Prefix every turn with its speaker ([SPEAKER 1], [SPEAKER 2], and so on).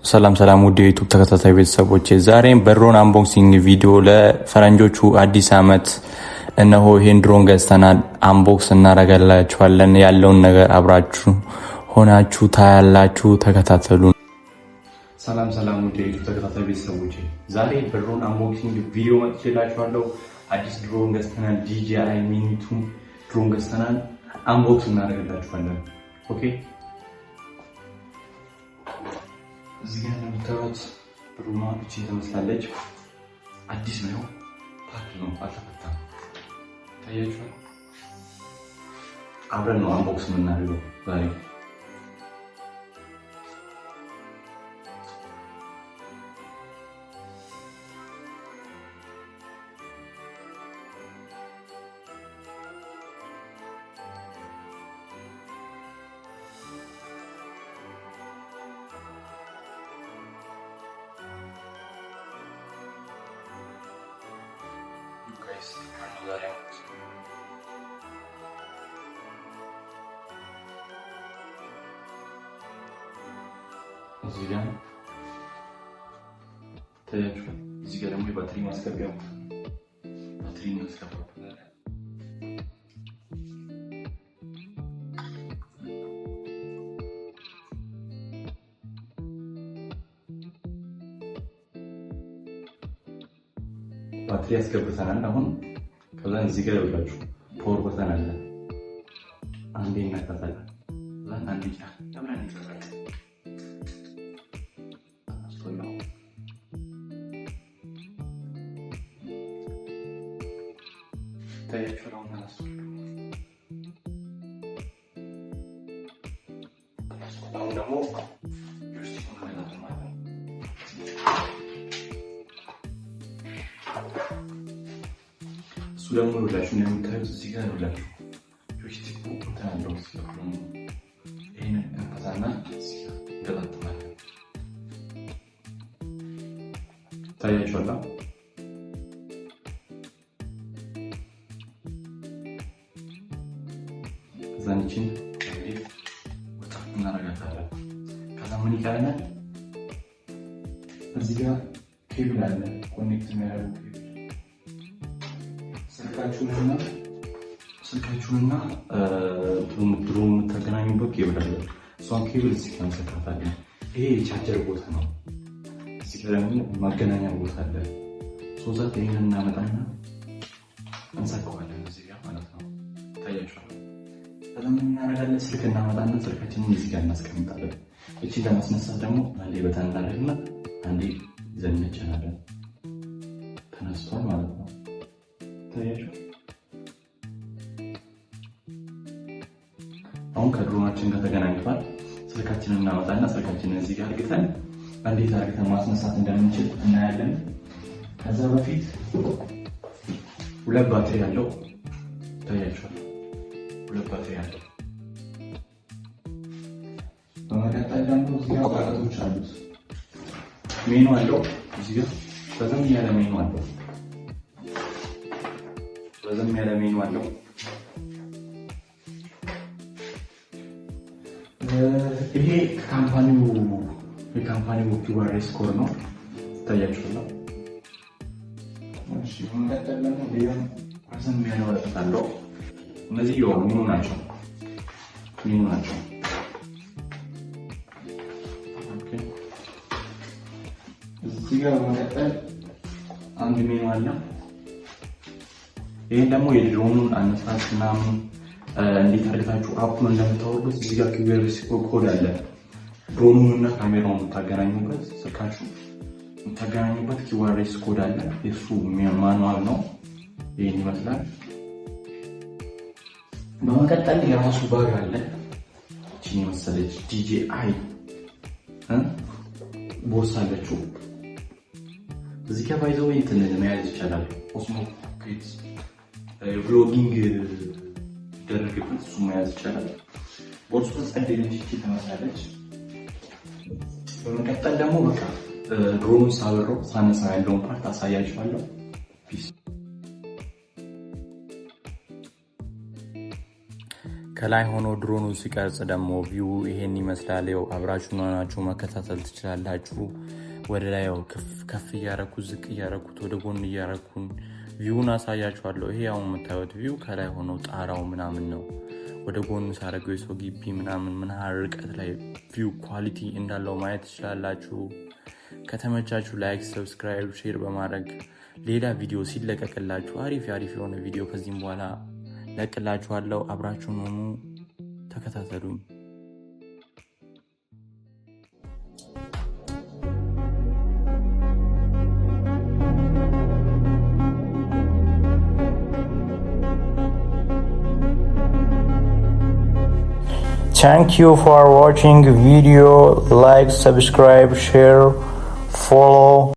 [SPEAKER 1] ሰላም ውድ የዩቲዩብ ተከታታይ ቤተሰቦች፣ ዛሬም በድሮን አንቦክሲንግ ቪዲዮ ለፈረንጆቹ አዲስ አመት እነሆ ይሄን ድሮን ገዝተናል። አንቦክስ እናደርጋላችኋለን። ያለውን ነገር አብራችሁ ሆናችሁ ታያላችሁ። ተከታተሉ። ሰላም ውድ የዩቲዩብ ተከታታይ ቤተሰቦች፣ ዛሬ በድሮን አንቦክሲንግ ቪዲዮ መጥቼላችኋለሁ። አዲስ ድሮን ገዝተናል። DJI Mini 2 ድሮን ገዝተናል። አንቦክስ እናደርጋላችኋለን። ኦኬ እዚህ ጋር እንደምታዩት ድሮኗ እቺ ትመስላለች። አዲስ ነው፣ ፓክ ነው፣ አልተፈታም። ታያችኋል። አብረን ነው አንቦክስ የምናደርገው ዛሬ። እዚህ ጋር ታያችኋል። እዚህ ጋር ደግሞ የባትሪ ማስገቢያው ባትሪ እናስገባበታለን። ባትሪ ያስገብተናል። አሁን ከዛ እዚህ ጋር ይወላችሁ ፓወር በተን አለ። አንዴ እናካታለን። አንዴ ለምን ይፈራል? ታያችኋል። አሁን ደግሞ እሱ ደግሞ ሁላችሁ እንደምታዩት እዚህ ጋር ሁላችሁ ጆይስቲኩ ታያለው። ይሄንን እንፈታና እዚህ ጋር እንገጣጥማለን። ታያችኋል። ዛንቺን ወጣ እናረጋታለን። ከዛ ምን ይቀረናል? እዚህ ጋር ኬብል አለ፣ ኮኔክት የሚያደርጉ ኬብል። ስልካችሁንና ድሮ የምታገናኙበት ኬብል አለ። እሷን ኬብል እዚህ ጋር እንሰካታለን። ይሄ የቻርጀር ቦታ ነው። እዚህ ጋር ደግሞ ማገናኛ ቦታ አለ። ሶዛት ይሄንን እናመጣና እንሰካዋለን እዚህ ጋር ማለት ነው። ታያችኋል። ከዛ ምን እናደርጋለን? ስልክ እናመጣና ስልካችንን እዚህ ጋር እናስቀምጣለን። እቺ ለማስነሳት ደግሞ አንዴ በተን እናደርግና አንዴ ይዘን እንጫናለን። ተነስቷል ማለት ነው። ታያችሁ። አሁን ከድሮናችን ጋር ተገናኝቷል። ስልካችንን እናመጣና ስልካችንን እዚህ ጋር አድርገን እንዴት አድርገን ማስነሳት እንደምንችል እናያለን። ከዛ በፊት ሁለት ባትሪ ያለው ታያችኋል። ሁለት ባትሪ አለው። በመቀጠል ደግሞ እዚህ ጋር አቃቶች አሉት። ሜኑ አለው እዚህ ጋር በዘም ያለ ሜኑ አለው። ይሄ የካምፓኒው ኪዋሬስ ኮድ ነው። ታያችኋል። እሺ በመቀጠል ደግሞ ሌላ ረዘም ያለ ወረቀት አለው። እነዚህ ሜኑ ናቸው። እዚህ ጋር በመቀጠል አንድ ሜኑ አለ። ይሄን ደግሞ የድሮኑን አነሳስ ምናምን እንዴት አድርጋችሁ አፑን እንደምታወርዱት እዚህ ጋር ኪዩአርኤስ ኮድ አለ። ድሮኑን እና ካሜራውን የምታገናኙበት ስልካችሁ የምታገናኙበት ኪዩአርኤስ ኮድ አለ። የሱ ማኑዋል ነው። ይሄን ይመስላል። በመቀጠል የራሱ ባግ አለ። እቺ መሰለች DJI ቦርሳ አለችው። እዚህ ጋር ባይዘው እንትን መያዝ ይቻላል። ኦስሞ ፖኬት ብሎጊንግ ደረግበት እሱ መያዝ ይቻላል። ቦርሳው ጸደለች፣ እቺ ተመሳለች። በመቀጠል ደግሞ በቃ ድሮኑን ሳበረው ሳነሳ ያለውን ፓርት አሳያችኋለሁ። ፒስ ከላይ ሆኖ ድሮኑ ሲቀርጽ ደግሞ ቪው ይሄን ይመስላል። ያው አብራችሁ ሆናችሁ መከታተል ትችላላችሁ። ወደ ላይ ያው ከፍ እያረኩ ዝቅ እያረኩት ወደ ጎን እያረኩን ቪውን አሳያችኋለሁ። ይሄ ያው የምታዩት ቪው ከላይ ሆኖ ጣራው ምናምን ነው። ወደ ጎን ሳረገው የሰው ግቢ ምናምን ምን ርቀት ላይ ቪው ኳሊቲ እንዳለው ማየት ትችላላችሁ። ከተመቻችሁ ላይክ፣ ሰብስክራይብ፣ ሼር በማድረግ ሌላ ቪዲዮ ሲለቀቅላችሁ አሪፍ የሆነ ቪዲዮ ከዚህም በኋላ ለቅላችኋለሁ። አብራችሁን ሆኑ፣ ተከታተሉኝ። Thank you for watching video. Like, subscribe, share, follow.